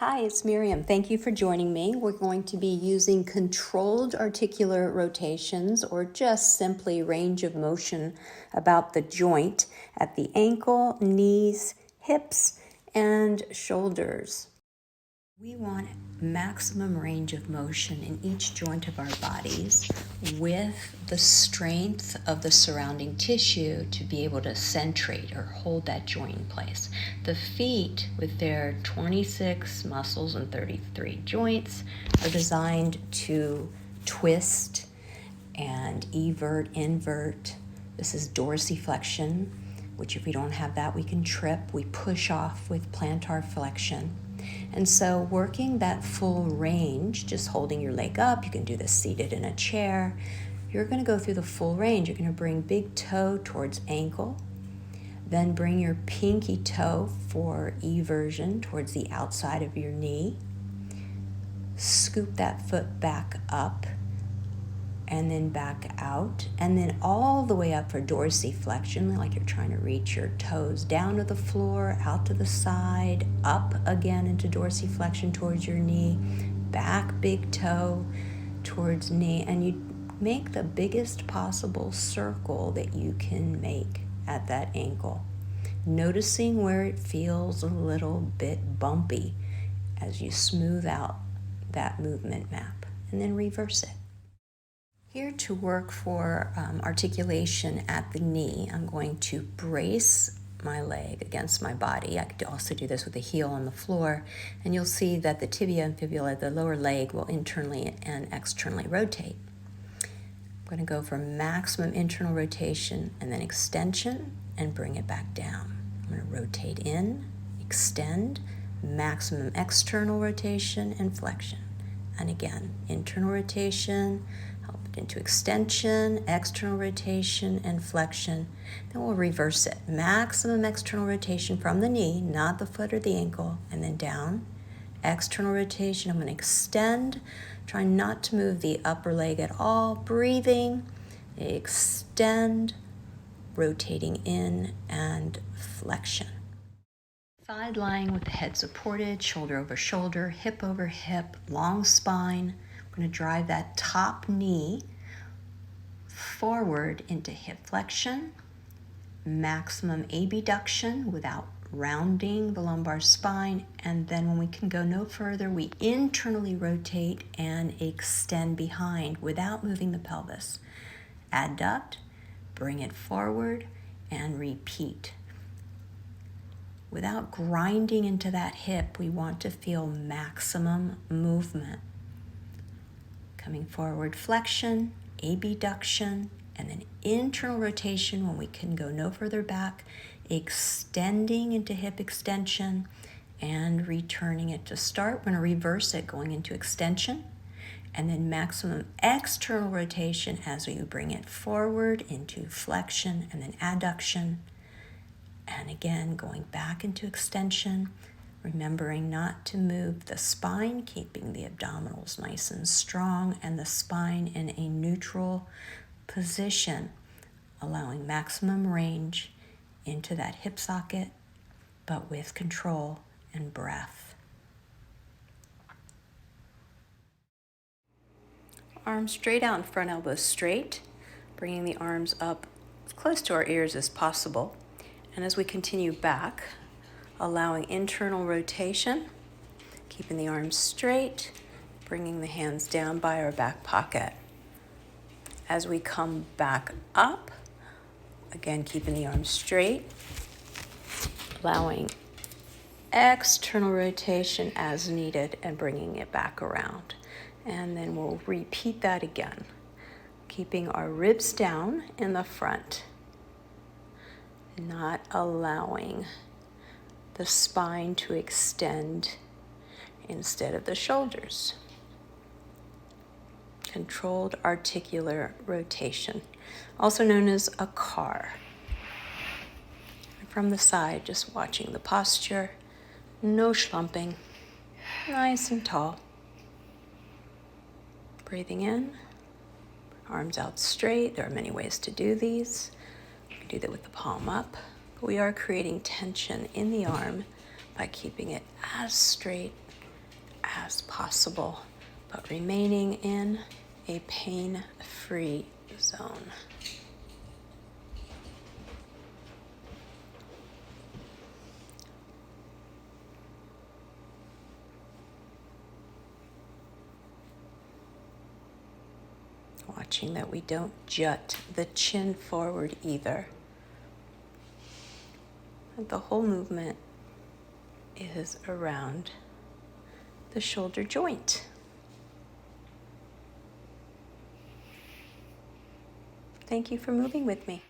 Hi, it's Miriam. Thank you for joining me. We're going to be using controlled articular rotations or just simply range of motion about the joint at the ankle, knees, hips, and shoulders. We want maximum range of motion in each joint of our bodies with the strength of the surrounding tissue to be able to centrate or hold that joint in place. The feet, with their 26 muscles and 33 joints, are designed to twist and evert, invert. This is dorsiflexion, which if we don't have that, we can trip. We push off with plantar flexion. And so working that full range, just holding your leg up, you can do this seated in a chair. You're going to go through the full range. You're going to bring big toe towards ankle, then bring your pinky toe for eversion towards the outside of your knee. Scoop that foot back up and then back out, and then all the way up for dorsiflexion, like you're trying to reach your toes down to the floor, out to the side, up again into dorsiflexion towards your knee, back big toe towards knee, and you make the biggest possible circle that you can make at that ankle, noticing where it feels a little bit bumpy as you smooth out that movement map, and then reverse it. Here to work for articulation at the knee, I'm going to brace my leg against my body. I could also do this with the heel on the floor, and you'll see that the tibia and fibula, the lower leg, will internally and externally rotate. I'm going to go for maximum internal rotation and then extension and bring it back down. I'm going to rotate in, extend, maximum external rotation and flexion. And again, internal rotation, help it into extension, external rotation, and flexion. Then we'll reverse it. Maximum external rotation from the knee, not the foot or the ankle, and then down. External rotation, I'm going to extend, try not to move the upper leg at all. Breathing, extend, rotating in, and flexion. Side lying with the head supported, shoulder over shoulder, hip over hip, long spine. I'm going to drive that top knee forward into hip flexion, maximum abduction without rounding the lumbar spine, and then when we can go no further, we internally rotate and extend behind without moving the pelvis. Adduct, bring it forward, and repeat. Without grinding into that hip, we want to feel maximum movement. Coming forward, flexion, abduction, and then internal rotation when we can go no further back, extending into hip extension and returning it to start. We're going to reverse it, going into extension, and then maximum external rotation as we bring it forward into flexion and then adduction. And again, going back into extension, remembering not to move the spine, keeping the abdominals nice and strong and the spine in a neutral position, allowing maximum range into that hip socket, but with control and breath. Arms straight out in front, elbows straight, bringing the arms up as close to our ears as possible. And as we continue back, allowing internal rotation, keeping the arms straight, bringing the hands down by our back pocket. As we come back up, again, keeping the arms straight, allowing external rotation as needed and bringing it back around. And then we'll repeat that again, keeping our ribs down in the front, not allowing the spine to extend instead of the shoulders. Controlled articular rotation, also known as a car. From the side, just watching the posture, no slumping, nice and tall. Breathing in, arms out straight. There are many ways to do these. Do that with the palm up. We are creating tension in the arm by keeping it as straight as possible, but remaining in a pain-free zone. Watching that we don't jut the chin forward either. The whole movement is around the shoulder joint. Thank you for moving with me.